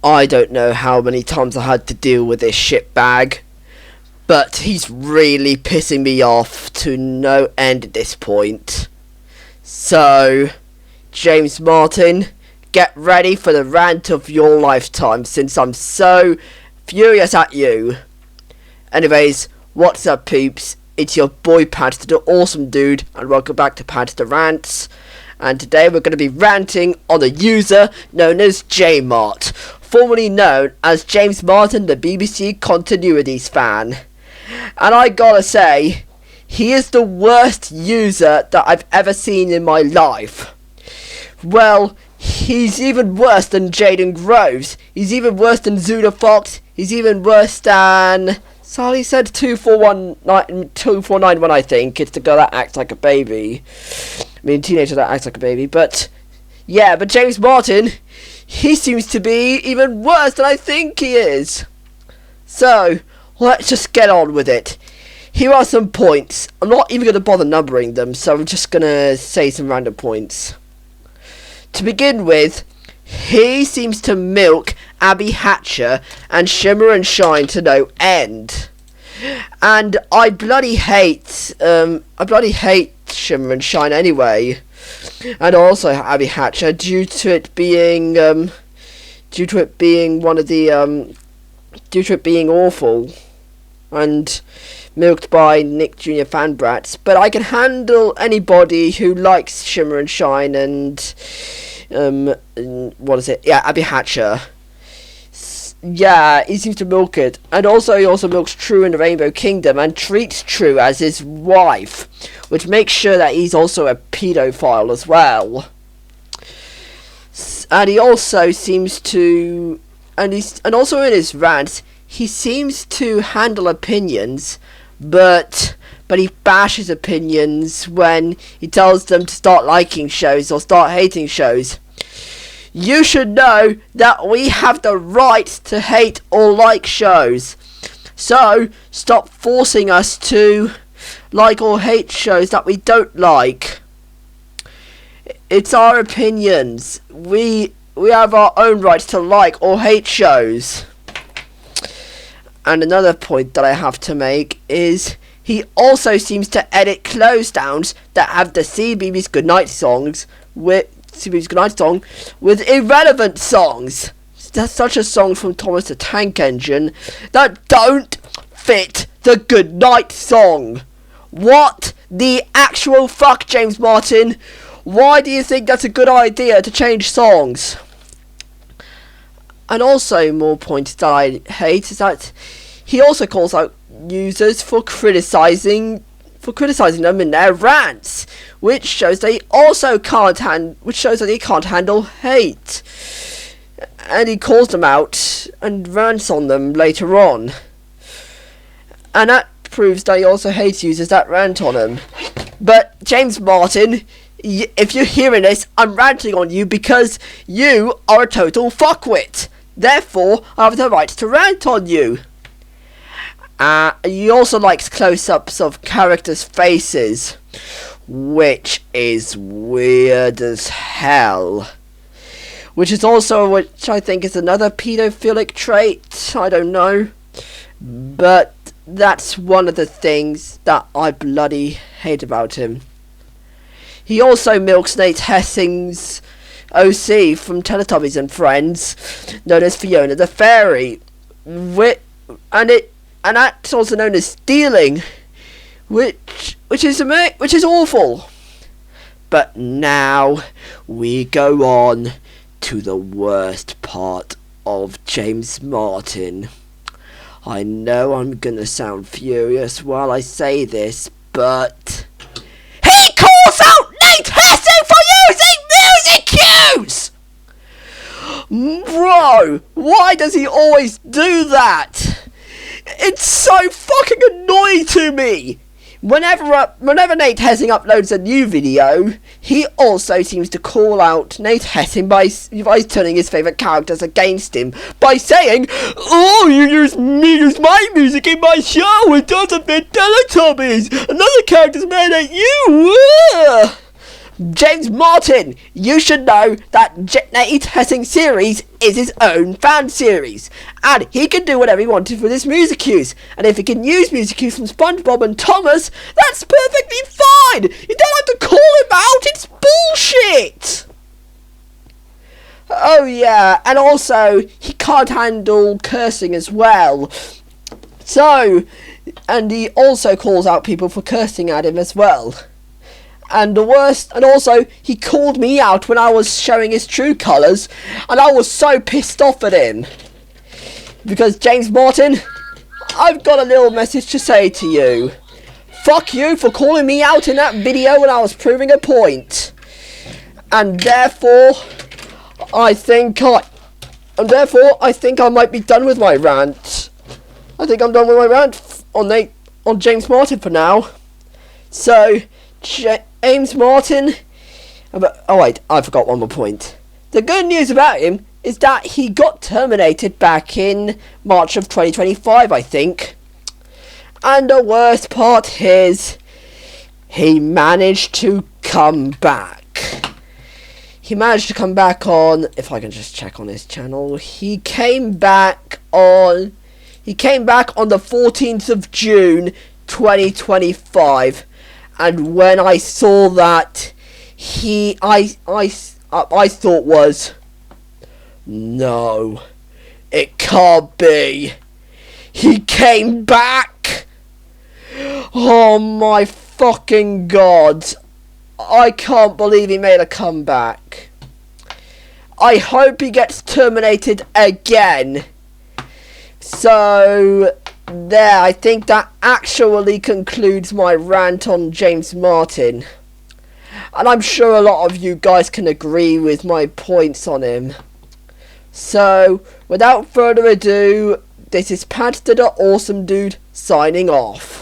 I don't know how many times I had to deal with this shitbag, but he's really pissing me off to no end at this point. So, James Martin, get ready for the rant of your lifetime, since I'm so furious at you. Anyways, what's up, peeps? It's your boy Padster, the awesome dude, and welcome back to Padster Rants. And today we're going to be ranting on a user known as Jmart, formerly known as James Martin, the BBC Continuities fan. And I gotta say, he is the worst user that I've ever seen in my life. Well, he's even worse than Jaden Groves. He's even worse than Zuda Fox. He's even worse than... Sally said 2491, I think. It's the girl that acts like a baby. I mean, teenager that acts like a baby. But, yeah, but James Martin, he seems to be even worse than I think he is. So, let's just get on with it. Here are some points. I'm not even going to bother numbering them, so I'm just going to say some random points. To begin with, he seems to milk Abby Hatcher and Shimmer and Shine to no end. And I bloody hate Shimmer and Shine anyway. And also Abby Hatcher due to it being awful and milked by Nick Jr. fan brats. But I can handle anybody who likes Shimmer and Shine and Abby Hatcher. Yeah, he seems to milk it. And also he also milks True in the Rainbow Kingdom and treats True as his wife, which makes sure that he's also a pedophile as well. And he also seems to and also in his rants he seems to handle opinions, but he bashes opinions when he tells them to start liking shows or start hating shows. You should know that we have the right to hate or like shows. So, stop forcing us to like or hate shows that we don't like. It's our opinions. We have our own rights to like or hate shows. And another point that I have to make is he also seems to edit close downs that have the CBeebies Goodnight songs with irrelevant songs. That's such a song from Thomas the Tank Engine that don't fit the Goodnight song. What the actual fuck, James Martin? Why do you think that's a good idea to change songs? And also, more points that I hate is that he also calls out users for criticizing them in their rants, which shows that he can't handle hate. And he calls them out and rants on them later on. And that proves that he also hates users that rant on him. But James Martin, if you're hearing this, I'm ranting on you because you are a total fuckwit. Therefore, I have the right to rant on you. He also likes close-ups of characters' faces, which is weird as hell. Which I think is another pedophilic trait. I don't know. But that's one of the things that I bloody hate about him. He also milks Nate Hessing's OC from Teletubbies and Friends, known as Fiona the Fairy, and that's also known as stealing, which is awful. But now we go on to the worst part of James Martin. I know I'm gonna sound furious while I say this, but he calls out Nate Hessing for using music cues! Bro, why does he always do that? It's so fucking annoying to me. Whenever Nate Hessing uploads a new video, he also seems to call out Nate Hessing by turning his favourite characters against him by saying, "Oh, you use my music in my show, it doesn't fit Teletubbies. Another character's mad at you." James Martin, you should know that Jetnate Hessing series is his own fan series, and he can do whatever he wanted with his music cues, and if he can use music cues from SpongeBob and Thomas, that's perfectly fine! You don't have to call him out, it's bullshit! Oh yeah, and also, he can't handle cursing as well. So, and he also calls out people for cursing at him as well. And the worst, and also, he called me out when I was showing his true colours, and I was so pissed off at him. Because, James Martin, I've got a little message to say to you. Fuck you for calling me out in that video when I was proving a point. And therefore, I think I might be done with my rant. I think I'm done with my rant on James Martin for now. So, James Martin. Oh wait, I forgot one more point. The good news about him is that he got terminated back in March of 2025, I think. And the worst part is, he managed to come back. He managed to come back on, if I can just check on his channel, he came back on the 14th of June 2025. And when I saw that, I thought was, no, it can't be. He came back. Oh my fucking god. I can't believe he made a comeback. I hope he gets terminated again. So, there, I think that actually concludes my rant on James Martin. And I'm sure a lot of you guys can agree with my points on him. So, without further ado, this is Padster the Awesome Dude signing off.